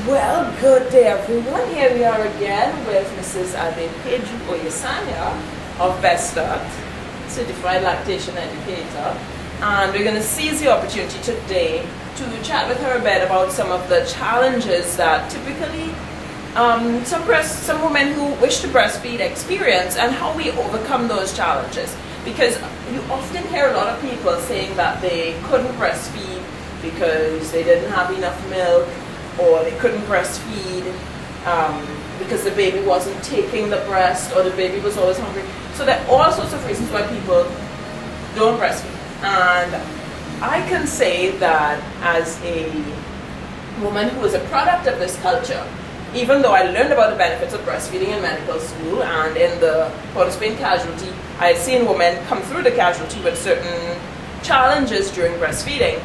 Well, good day everyone. Here we are again with Mrs. Adepeju Oyesanya of Best Start, Certified Lactation Educator. And we're going to seize the opportunity today to chat with her a bit about some of the challenges that typically some women who wish to breastfeed experience and how we overcome those challenges. Because you often hear a lot of people saying that they couldn't breastfeed because they didn't have enough milk, or they couldn't breastfeed because the baby wasn't taking the breast, or the baby was always hungry. So there are all sorts of reasons why people don't breastfeed. And I can say that as a woman who is a product of this culture, even though I learned about the benefits of breastfeeding in medical school and in the Port of Spain casualty, I had seen women come through the casualty with certain challenges during breastfeeding.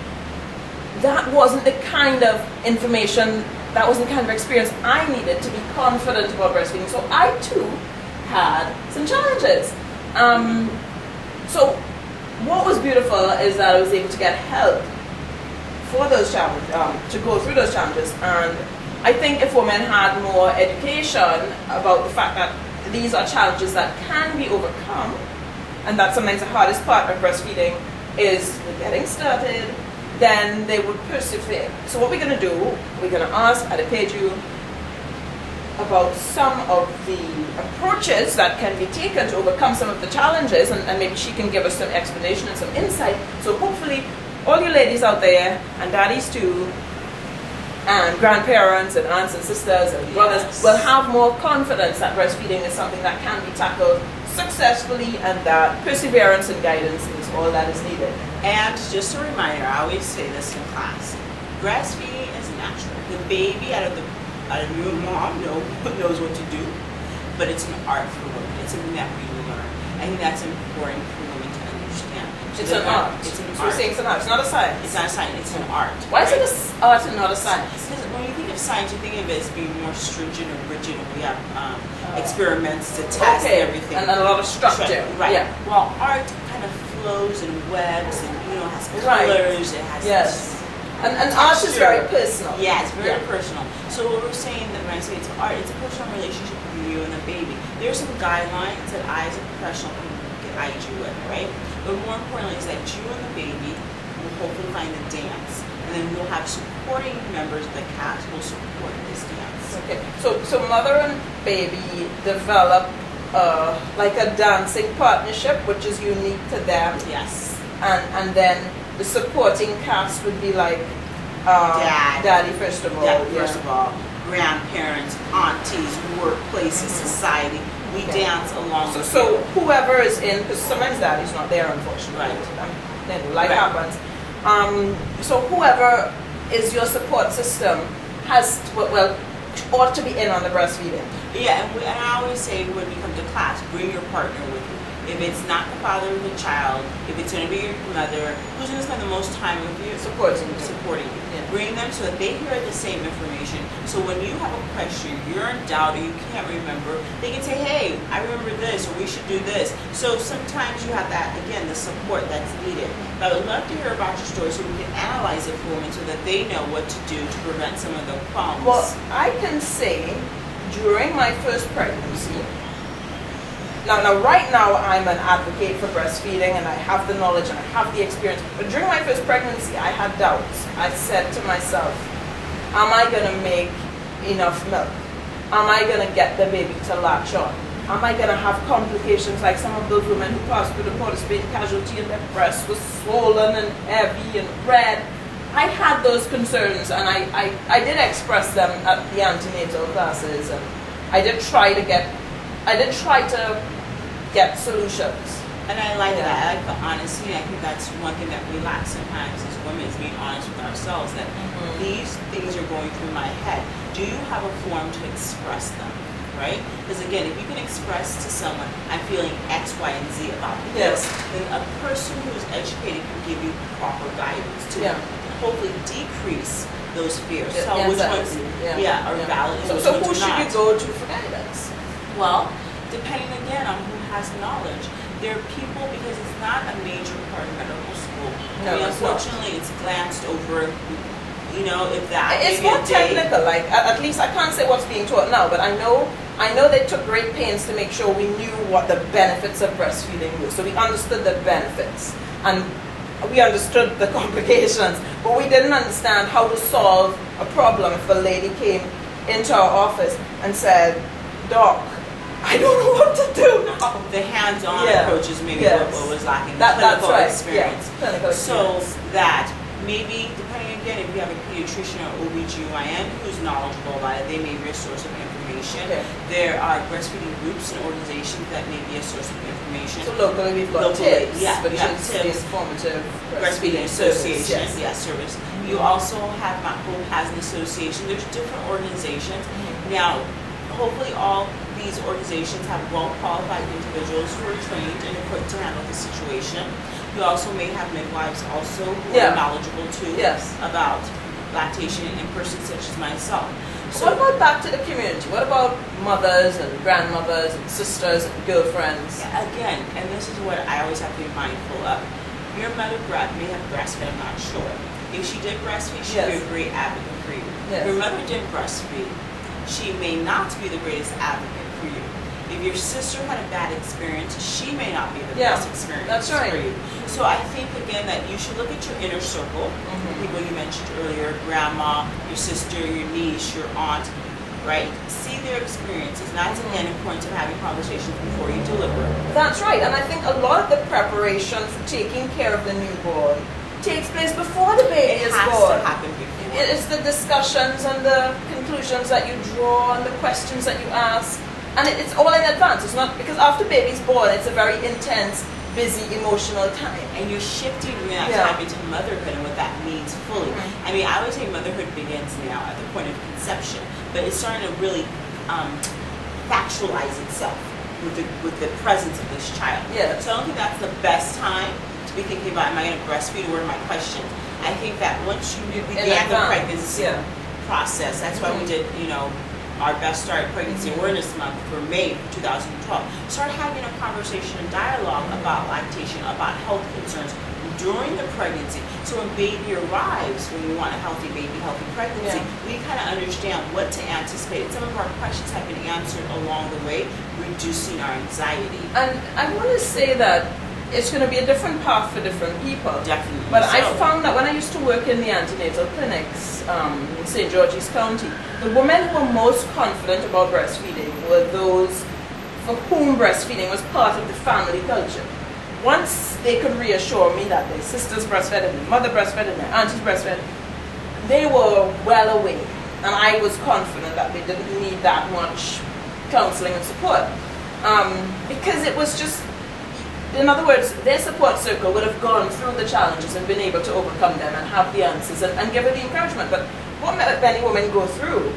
That wasn't the kind of information, that wasn't the kind of experience I needed to be confident about breastfeeding. So I too had some challenges. So what was beautiful is that I was able to get help for those challenges, to go through those challenges. And I think if women had more education about the fact that these are challenges that can be overcome, and that sometimes the hardest part of breastfeeding is getting started, then they would persevere. So what we're going to do, we're going to ask Adepeju about some of the approaches that can be taken to overcome some of the challenges, and maybe she can give us some explanation and some insight. So hopefully all you ladies out there, and daddies too, and grandparents and aunts and sisters and brothers will have more confidence that breastfeeding is something that can be tackled successfully, and that perseverance and guidance is all that is needed. And just a reminder, I always say this in class, breastfeeding is natural. The baby out of your mom knows what to do, but it's an art for women. It's something that we learn. I think that's important for women to understand. So it's an art. It's an so art. We're saying it's an art. It's not a science. It's not a science. It's an art. Why is it an art and not a science? Because when you think of science, you think of it as being more stringent or rigid, and we have experiments to test everything. And a lot of structure. Right. Yeah. Well, art kind of flows and webs, and has colors. It has And art is very personal. Yeah, it's very personal. So what we're saying, that when I say it's art, it's a personal relationship between you and the baby. There's some guidelines that I, as a professional, can guide you with, right? But more importantly is that you and the baby will hopefully find the dance, and then we'll have supporting members of the cast will support this dance. Okay. So mother and baby develop like a dancing partnership, which is unique to them. Yes. And then the supporting cast would be like daddy first of all. First of all, grandparents, aunties, workplaces, society. We dance along. So whoever is in, because sometimes daddy's not there, unfortunately. Right. Then life happens. So whoever is your support system ought to be in on the breastfeeding. Yeah, and I always say when you come to class, bring your partner with you. If it's not the father of the child, if it's going to be your mother, who's going to spend the most time with you? Supporting you. Yeah. Bring them so that they hear the same information. So when you have a question, you're in doubt, or you can't remember, they can say, hey, I remember this, or we should do this. So sometimes you have that, again, the support that's needed. But I would love to hear about your story so we can analyze it for women so that they know what to do to prevent some of the problems. Well, I can say, during my first pregnancy, Now, right now, I'm an advocate for breastfeeding, and I have the knowledge and I have the experience. But during my first pregnancy, I had doubts. I said to myself, am I going to make enough milk? Am I going to get the baby to latch on? Am I going to have complications like some of those women who passed through the Port of Spain casualty and their breast was swollen and heavy and red? I had those concerns, and I did express them at the antenatal classes, and I did try to get solutions. And I like that. I like the honesty. I think that's one thing that we lack sometimes as women, is being honest with ourselves, that these things are going through my head. Do you have a form to express them? Right? Because again, if you can express to someone, I'm feeling X, Y, and Z about this, then a person who is educated can give you proper guidance to hopefully decrease those fears. So which ones are valid. So who should you go to for guidance? Well, depending again on who has knowledge. There are people, because it's not a major part of medical school. No, unfortunately, it's glanced over. You know, if that it's more technical. Like at least I can't say what's being taught now, but I know they took great pains to make sure we knew what the benefits of breastfeeding were. So we understood the benefits and we understood the complications, but we didn't understand how to solve a problem if a lady came into our office and said, "Doc, I don't know what to do now." The hands-on approach is maybe what was lacking. That's right. Experience. Yeah. Clinical experience. So that maybe, depending again, if you have a pediatrician or OBGYN who's knowledgeable about it, they may be a source of information. Okay. There are breastfeeding groups and organizations that may be a source of information. So locally we've got TIPS, which is the TIPS, Informative Breastfeeding Association. Service, Yes, service. You also have Mount Hope has an association. There's different organizations. Now, hopefully all these organizations have well-qualified individuals who are trained and equipped to handle the situation. You also may have midwives also who are knowledgeable too about lactation in persons such as myself. So what about back to the community? What about mothers and grandmothers and sisters and girlfriends? Again, and this is what I always have to be mindful of. Your mother may have breastfed, I'm not sure. If she did breastfeed, she'd be a great advocate for you. If your mother didn't breastfeed, she may not be the greatest advocate for you. If your sister had a bad experience, she may not be the best experience for you. So I think, again, that you should look at your inner circle, the people you mentioned earlier, grandma, your sister, your niece, your aunt, right? See their experiences. And that's, again, important to having conversations before you deliver. That's right. And I think a lot of the preparation for taking care of the newborn takes place before the baby is born. It has to happen before. It is the discussions and the conclusions that you draw and the questions that you ask. And it's all in advance. It's not because after baby's born, it's a very intense, busy, emotional time. And you're shifting that time into motherhood and what that means fully. I mean, I would say motherhood begins now at the point of conception, but it's starting to really factualize itself with the presence of this child. So I don't think that's the best time to be thinking about, am I going to breastfeed, or what are my questions? I think that once you began the pregnancy process, that's why we did, our Best Start Pregnancy Awareness Month for May 2012. Start having a conversation and dialogue about lactation, about health concerns during the pregnancy. So when baby arrives, when you want a healthy baby, healthy pregnancy, we kind of understand what to anticipate. Some of our questions have been answered along the way, reducing our anxiety. And I want to say that it's going to be a different path for different people. Definitely. But I found that when I used to work in the antenatal clinics in St. George's County, the women who were most confident about breastfeeding were those for whom breastfeeding was part of the family culture. Once they could reassure me that their sisters breastfed and their mother breastfed and their aunties breastfed, they were well away. And I was confident that they didn't need that much counseling and support. Because it was just, in other words, their support circle would have gone through the challenges and been able to overcome them and have the answers and give her the encouragement. But what many women go through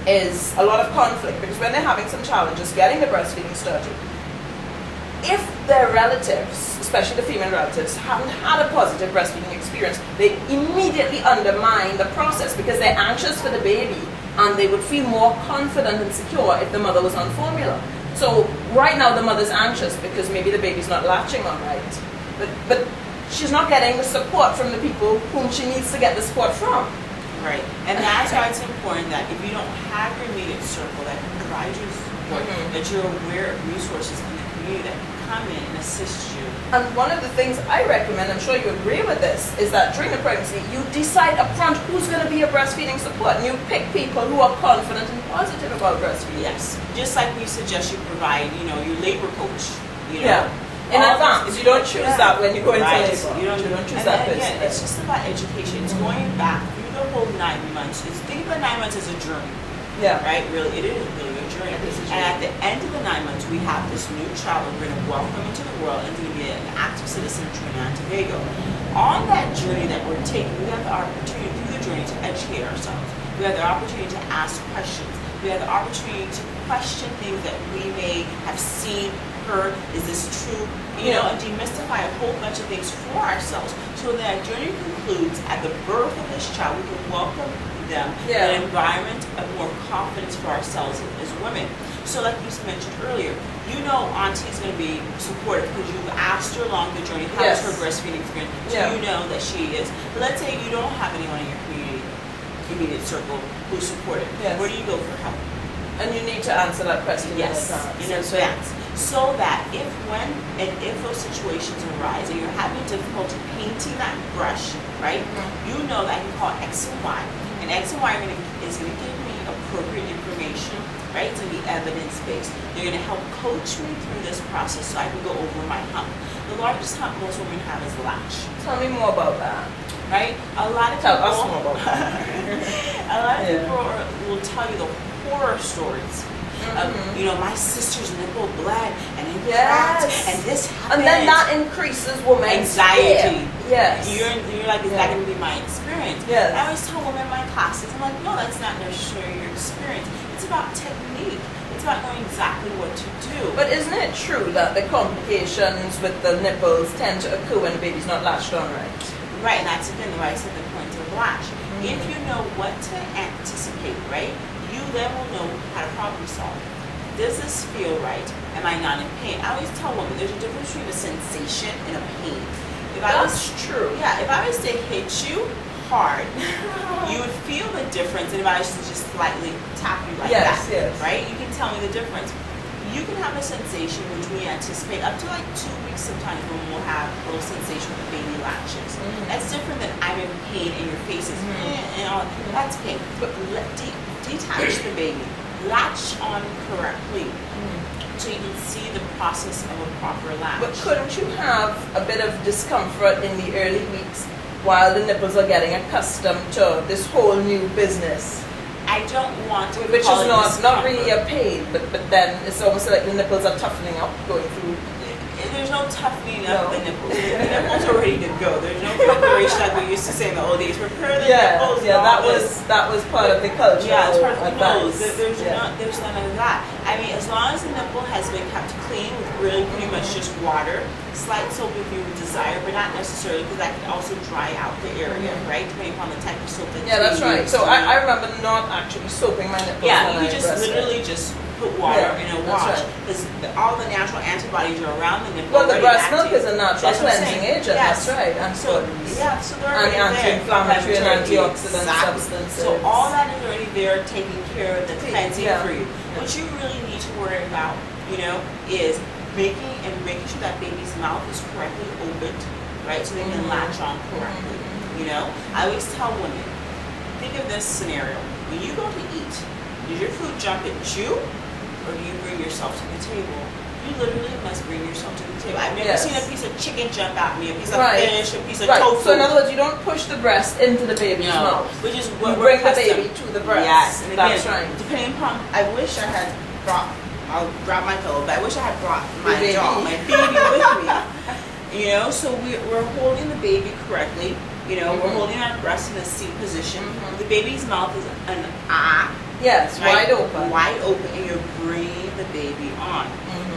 is a lot of conflict, because when they're having some challenges getting the breastfeeding started, if their relatives, especially the female relatives, haven't had a positive breastfeeding experience, they immediately undermine the process because they're anxious for the baby and they would feel more confident and secure if the mother was on formula. So right now the mother's anxious because maybe the baby's not latching all right, but she's not getting the support from the people whom she needs to get the support from. Right, and that's why it's important that if you don't have your immediate circle that can provide you support, that you're aware of resources in the community that can come in and assist you. And one of the things I recommend, I'm sure you agree with this, is that during the pregnancy, you decide upfront who's going to be your breastfeeding support, and you pick people who are confident and positive about breastfeeding. Yes, just like we suggest you provide, your labor coach, in advance. You don't choose that when you go into labor. You don't choose that person. Again, it's just about education. It's going back through the whole 9 months. Think about 9 months as a journey. Right? Really, it is really a journey. And at the end of the 9 months, we have this new child we're going to welcome into the world and to be an active citizen of Trinidad and Tobago. On that journey that we're taking, we have the opportunity through the journey to educate ourselves. We have the opportunity to ask questions. We have the opportunity to question things that we may have seen, heard. Is this true? And demystify a whole bunch of things for ourselves. So when that journey concludes at the birth of this child, we can welcome them in an environment of more confidence for ourselves as women. So like you mentioned earlier, you know Auntie's going to be supportive because you've asked her along the journey, how is her breastfeeding experience? So you know that she is. But let's say you don't have anyone in your community, immediate circle, who's supportive. Where do you go for help? And you need to answer that question in advance. So that if those situations arise and you're having difficulty painting that brush, right, you know that I can call X and Y. And X and Y is going to give me appropriate information, right? It's going to be evidence-based. They're going to help coach me through this process so I can go over my hump. The largest hump most women have is latch. Tell me more about that. Right? A lot of Tell people, us more about that. a lot of people will tell you the horror stories. You know, my sister's nipple bled and it cracked and this happened. And then that increases women's anxiety. Yes. You're like, is that going to be my experience? Yes. I always tell women in my classes, I'm like, no, that's not necessarily your experience. It's about technique. It's about knowing exactly what to do. But isn't it true that the complications with the nipples tend to occur when the baby's not latched on right? Right, and that's again why I said the point of latch. If you know what to anticipate, right, you then will know how to problem solve. Does this feel right? Am I not in pain? I always tell women there's a difference between a sensation and a pain. That's true. Yeah, if I was to hit you hard, you would feel the difference, and if I was to just slightly tap you like that, right? You can tell me the difference. You can have a sensation which we anticipate up to like 2 weeks sometimes when we'll have a little sensation with the baby latches. That's different than I'm in pain and your face is and all. That's pain. But detach the baby. Latch on correctly so you can see the process of a proper latch. But couldn't you have a bit of discomfort in the early weeks while the nipples are getting accustomed to this whole new business? I don't want to Which is not really a pain, but then it's almost like the nipples are toughening up going through. There's no toughening up the nipples. The nipples are ready to go. There's no preparation like we used to say in the old days. Prepare the nipples. Yeah, that was part of the culture. Yeah, it's part of the nose. There's none of that. I mean, as long as the nipple has been kept clean with really pretty much just water, slight soap if you desire, but not necessarily because that can also dry out the area, right? Depending upon the type of soap that that's right. So I remember not actually soaping my nipples. Yeah, you could just literally just put water in a wash because all the natural antibodies are around the nipple. Well, the breast milk is a natural cleansing agent. That's right. And so they're already anti-inflammatory and antioxidant substances. So all that is already there, taking care of the cleansing for you. What you really need to worry about, is making sure that baby's mouth is correctly opened, right? So they can latch on correctly. I always tell women, think of this scenario: when you go to eat, does your food jump at you? Or do you bring yourself to the table? You literally must bring yourself to the table. I've never seen a piece of chicken jump at me, a piece of fish, a piece of tofu. So in other words, you don't push the breast into the baby's mouth. Which is what you bring the baby to the breast. Yes, and again, that's right. Depending upon, I wish I had brought, I'll drop my pillow, but I wish I had brought my doll, my baby with me. So we're holding the baby correctly. We're holding our breast in a seat position. The baby's mouth is an ah. Yes, right? wide open, and you're bringing the baby on.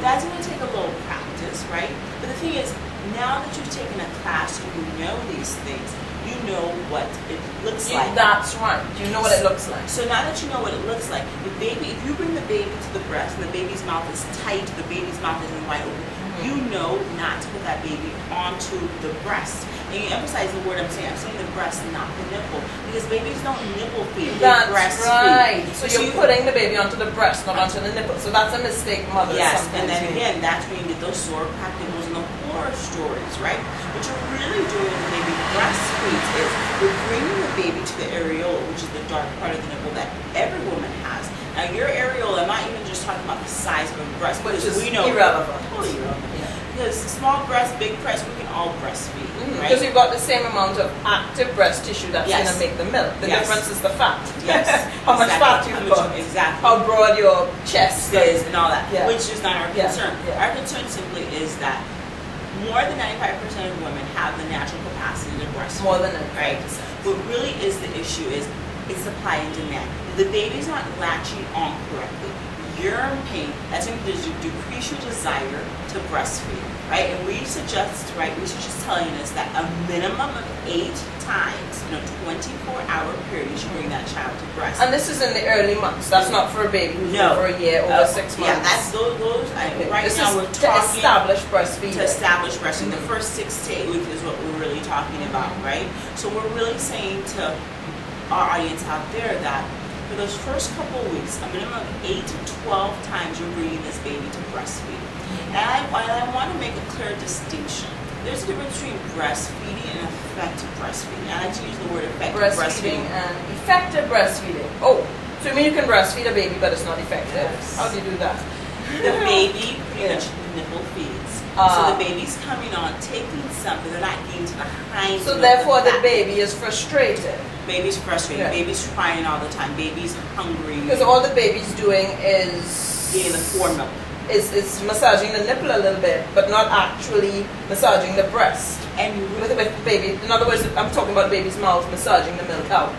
That's going to take a little practice, right? But the thing is, now that you've taken a class, you know these things. You know what it looks like. That's right. You know what it looks like. So now that you know what it looks like, if you bring the baby to the breast and the baby's mouth is tight, the baby's mouth isn't wide open, you know not to put that baby onto the breast. And you emphasize the word I'm saying the breast, not the nipple. Because babies don't nipple feed, they breastfeed. Right. So you're putting the baby onto the breast, not onto the nipple. So that's a mistake mothers sometimes and then again, that's when you get those sore cracked nipples and the horror stories, right? What you're really doing when the baby breastfeeds is you're bringing the baby to the areola, which is the dark part of the nipple that every woman has. Now your areola, I'm not even just talking about the size of a breast, which is we know irrelevant. Totally irrelevant. Because small breast, big breast, we can all breastfeed, right? Because you've got the same amount of active breast tissue that's going to make the milk. The difference is the fat. Yes. How much fat you've got. Exactly. How broad your chest is and all that. Which is not our concern. Our concern simply is that more than 95% of women have the natural capacity to breastfeed. More than 95%. Right? What really is the issue is it's supply and demand. The baby's not latching on correctly. You're in pain. That's going to decrease your desire to breastfeed. right? And we suggest, right, research is telling us that a minimum of 8 times in a 24-hour period, you should bring that child to breast. And this is in the early months. That's not for a baby who's over a year, over 6 months. Yeah, that's those. Right this now is we're talking to establish breastfeeding. To establish breastfeeding, the first 6 to 8 weeks is what we're really talking about, right? So we're really saying to our audience out there that for those first couple of weeks, a minimum of 8 to 12 times you're bringing this baby to breastfeed. And I want to make a clear distinction. There's a difference between breastfeeding and effective breastfeeding. I like to use the word effective breastfeeding. And effective breastfeeding. Oh, so you mean you can breastfeed a baby, but it's not effective? Yes. How do you do that? The baby pretty much nipple feeds. So the baby's coming on, taking something, they're not getting to the hind. So therefore the baby is frustrated. Baby's frustrated. Yeah. Baby's crying all the time. Baby's hungry. Because all the baby's doing is getting the formula. Is massaging the nipple a little bit, but not actually massaging the breast. And with baby, in other words, I'm talking about baby's mouth massaging the milk out.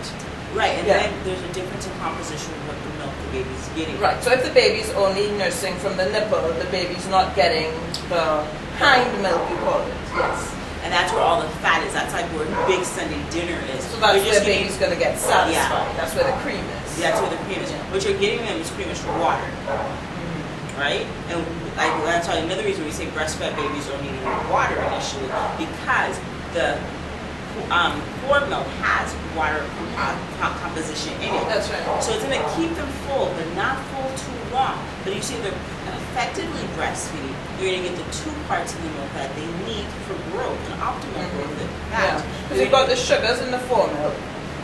Right, and then there's a difference in composition of what the milk the baby's getting. Right, so if the baby's only nursing from the nipple, the baby's not getting the hind milk, you call it. Yes. And that's where all the fat is. That's like where big Sunday dinner is. So that's where the baby's going to get satisfied. Yeah. That's where the cream is. Yeah, that's where the cream is. What you're getting them is pretty much water. Right? And like that's why another reason we say breastfed babies don't need any water initially, because the core milk has water composition in it. That's right. So it's going to keep them full, but not full too long. But you see, they're effectively breastfeeding. You're going to get the 2 parts of the milk that they need for growth and optimal growth. Yeah. Because you've got the sugars in the fore milk,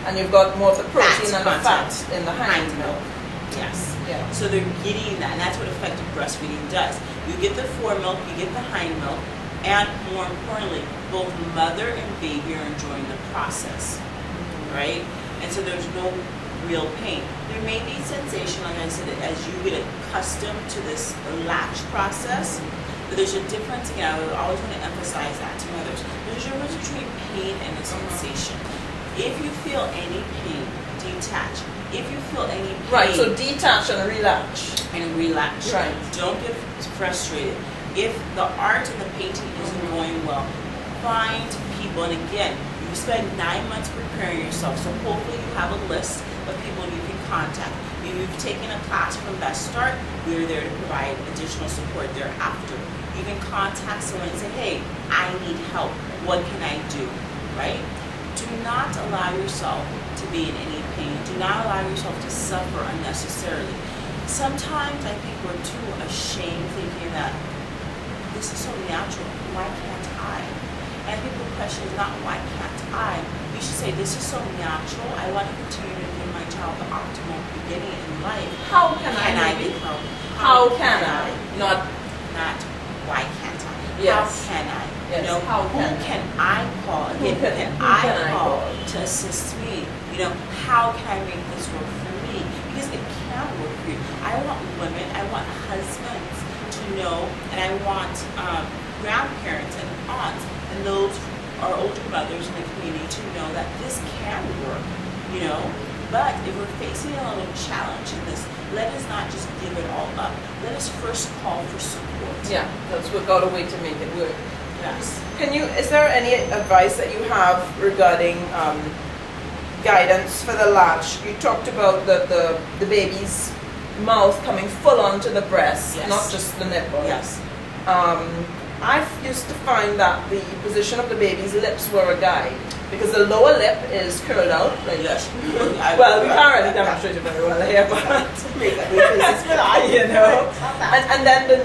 and you've got more of the protein and the fat in the hind milk. Yes. Yeah. So they're getting that, and that's what effective breastfeeding does. You get the fore milk, you get the hind milk, and more importantly, both mother and baby are enjoying the process, right? And so there's no real pain. There may be sensation, like I said, as you get accustomed to this latch process, but there's a difference. Again, I would always want to emphasize that to mothers. There's a difference between pain and a sensation. If you feel any pain, detach. If you feel any pain, right, so detach and relax. Right. Don't get frustrated. If the art and the painting isn't going well, find people. And again, you spend 9 months preparing yourself, so hopefully you have a list of people you can contact. If you've taken a class from Best Start, we're there to provide additional support thereafter. You can contact someone and say, hey, I need help. What can I do? Right? Do not allow yourself to be in any pain. Do not allow yourself to suffer unnecessarily. Sometimes I think we're too ashamed thinking that this is so natural, why can't I? And I think the question is not why can't I? You should say this is so natural, I want to continue to give my child the optimal beginning in life. How can I get help? How can I? Not why can't I? Yes. How can I? Yes. You know, who can I call? Again, who can I call to assist me? You know, how can I make this work for me? Because it can work for you. I want women, I want husbands to know, and I want grandparents and aunts and those are older mothers in the community to know that this can work, you know. But if we're facing a little challenge in this, let us not just give it all up. Let us first call for support. Yeah, let's work out a way to make it work. Yes. Is there any advice that you have regarding guidance for the latch? You talked about the baby's mouth coming full onto the breast, yes, not just the nipple. Yes. I used to find that the position of the baby's lips were a guide, because the lower lip is curled out like yes. Well, we can't really demonstrate it very well here, but you know. And then the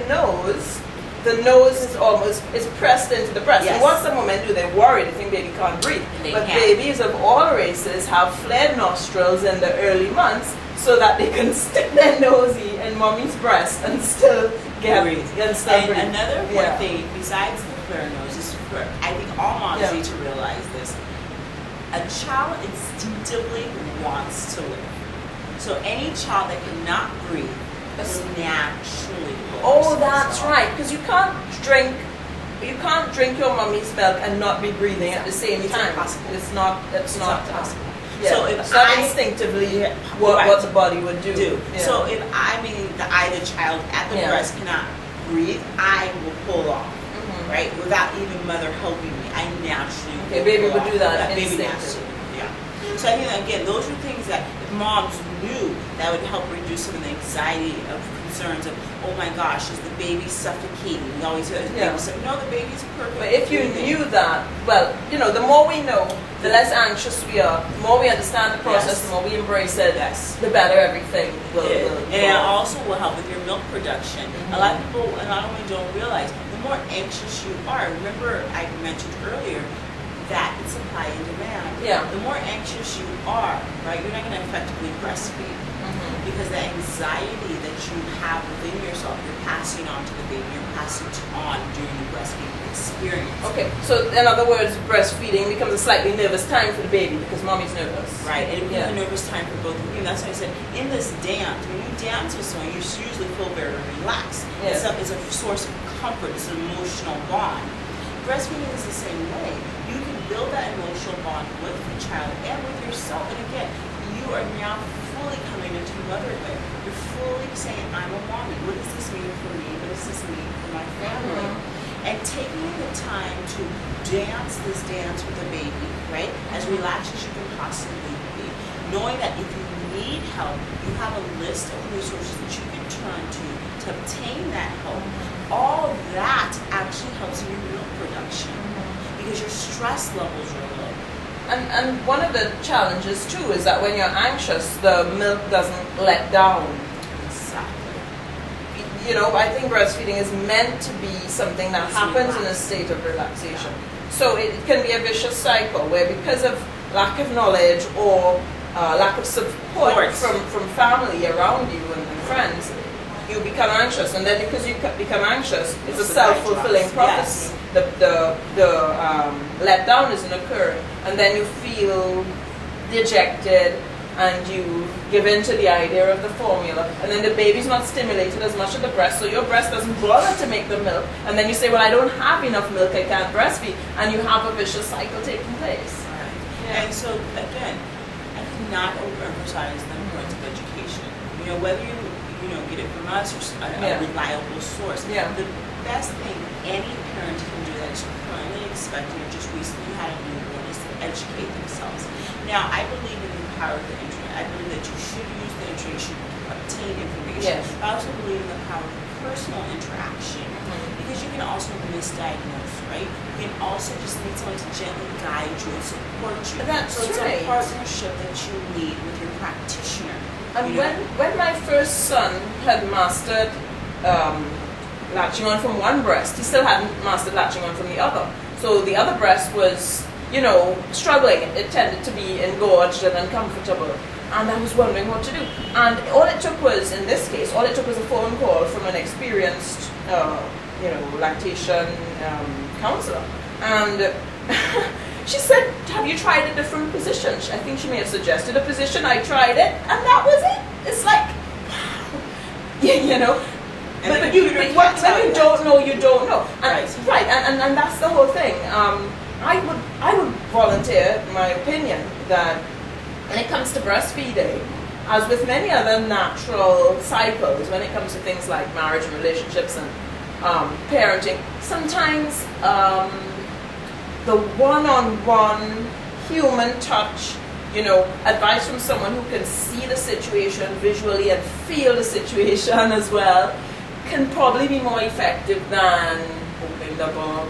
nose is pressed into the breast. Yes. And once the women do, they worry, they think baby can't breathe. But babies of all races have flared nostrils in the early months so that they can stick their nosy in mommy's breast and still breathe. And another important thing, besides the flare nose, is for, I think all moms need to realize this. A child instinctively wants to live. So any child that cannot breathe will naturally go. Oh, that's right. Because you can't drink your mommy's milk and not be breathing at the same time. Impossible. It's not possible. Yeah. So if it's not instinctively what the body would do. Yeah. So if the child at the breast cannot breathe, I will pull off. right? Without even mother helping me, I naturally Okay, baby would do that baby instinctively. naturally, yeah. So I think that, again, those are things that if moms knew, that would help reduce some of the anxiety of concerns of, oh my gosh, is the baby suffocating? We always hear the baby suffocate. No, the baby's perfect. But if you knew that, well, you know, the more we know, the less anxious we are, the more we understand the process, the more we embrace it, the better everything will And it also will help with your milk production. A lot of people not only don't realize, the more anxious you are, remember I mentioned earlier that it's supply and demand. Yeah. The more anxious you are, right, you're not going to effectively breastfeed. Because the anxiety that you have within yourself, you're passing on to the baby, you're passing on during the breastfeeding experience. Okay, so in other words, breastfeeding becomes a slightly nervous time for the baby because mommy's nervous. Right, and it becomes a nervous time for both of you. And that's why I said, in this dance, when you dance with someone, you usually feel very relaxed. It's a source of comfort, it's an emotional bond. Breastfeeding is the same way. You can build that emotional bond with the child and with yourself. And again, you are now fully coming into motherhood. You're fully saying, I'm a mommy. What does this mean for me? What does this mean for my family? And taking the time to dance this dance with the baby, right? As relaxed as you can possibly be. Knowing that if you need help, you have a list of resources that you can turn to obtain that help. All that actually helps in your milk production because your stress levels are low. And one of the challenges too is that when you're anxious, the milk doesn't let down. Exactly. You know, I think breastfeeding is meant to be something that happens in a state of relaxation. So it can be a vicious cycle where because of lack of knowledge or lack of support from family around you and friends, you become anxious, and then because you become anxious, it's a self-fulfilling prophecy. The letdown isn't occurring, and then you feel dejected, and you give in to the idea of the formula, and then the baby's not stimulated as much at the breast, so your breast doesn't bother to make the milk, and then you say, well, I don't have enough milk, I can't breastfeed, and you have a vicious cycle taking place. Right. And so, again, I cannot overemphasize the importance of education. You know, whether you get it from us or a reliable source. The best thing any parent can do that is currently expecting or just recently had a newborn is to educate themselves. Now, I believe in the power of the internet. I believe that you should use the internet, you should obtain information. I also believe in the power of personal interaction because you can also misdiagnose, right? You can also just need someone to gently guide you and support you. So it's a partnership that you need with your practitioner. And when my first son had mastered latching on from one breast, he still hadn't mastered latching on from the other. So the other breast was, you know, struggling. It tended to be engorged and uncomfortable. And I was wondering what to do. And all it took was, in this case, a phone call from an experienced, lactation counselor. And she said, have you tried a different position? I think she may have suggested a position. I tried it, and that was it. It's like, wow. You know. And but when you don't know, you don't know. And, right. And that's the whole thing. I would volunteer my opinion that when it comes to breastfeeding, as with many other natural cycles, when it comes to things like marriage and relationships and parenting, sometimes the one-on-one human touch, you know, advice from someone who can see the situation visually and feel the situation as well, can probably be more effective than opening the book,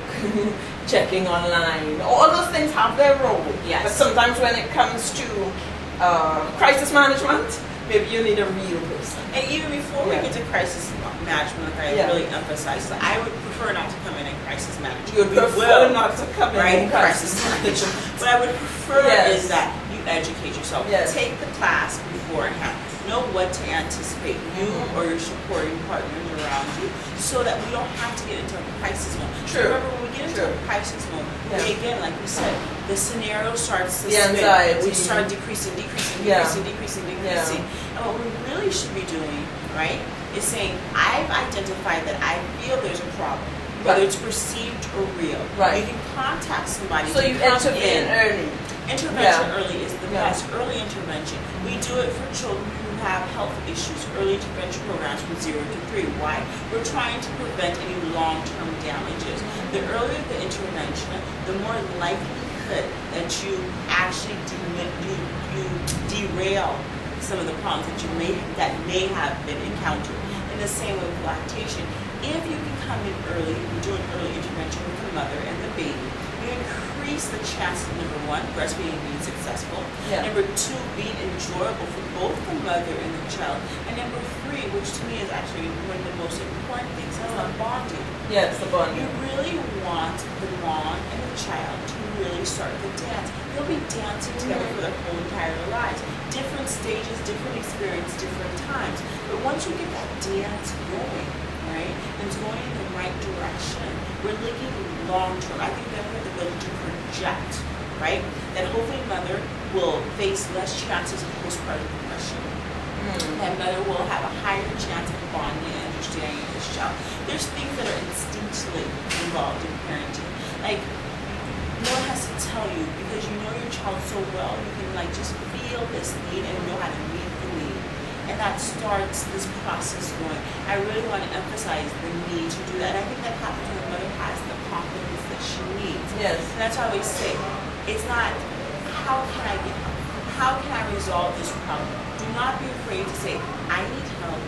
checking online. All those things have their role. Yes. But sometimes when it comes to crisis management, maybe you need a real person. And even before we get to crisis management, like I really emphasize, I would prefer not to come in crisis management. You would prefer not to come in crisis management. What I would prefer is that you educate yourself. Take the class beforehand. Know what to anticipate, you or your supporting partners around you, so that we don't have to get into a crisis mode. Remember, when we get into a crisis mode, we, again, like we said, the scenario starts to spin. We start decreasing. And what we really should be doing, right, is saying, I've identified that I feel there's a problem, whether it's perceived or real. You can contact somebody. So you intervene early. Intervention early is the best. Early intervention. We do it for children who have health issues, early intervention programs from 0 to 3. Why? We're trying to prevent any long-term damages. The earlier the intervention, the more likelihood that you actually derail some of the problems that may have been encountered. In the same way with lactation, if you can come in early, you do an early intervention with the mother and the baby, you increase the chances, number one, breastfeeding being successful, number two, being enjoyable for both the mother and the child, and number three, which to me is actually one of the most important things, is the bonding. Yes, the bonding. You really want the mom and the child to really start the dance. They'll be dancing together for their whole entire lives. Different stages, different experience, different times. But once you get that dance going, right, and it's going in the right direction, we're looking long term. I think that we have the ability to project, right, that hopefully mother will face less chances of postpartum depression. That mother will have a higher chance of bonding and understanding this child. There's things that are instinctually involved in parenting. Like, no one has to tell you, because you know your child so well, you can like just feel this need and know how to meet the need. And that starts this process going. I really want to emphasize the need to do that. And I think that happens when the mother has the confidence that she needs. Yes. And that's why I always say, it's not how can I resolve this problem? Do not be afraid to say, I need help.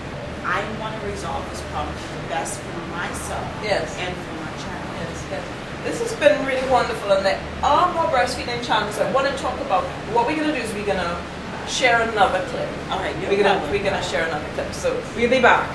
I want to resolve this problem for the best for myself and for my child. Yes. This has been really wonderful, and there are more breastfeeding challenges I want to talk about. What we're going to do is we're going to share another clip. All right, we're going to share another clip. So we'll be back.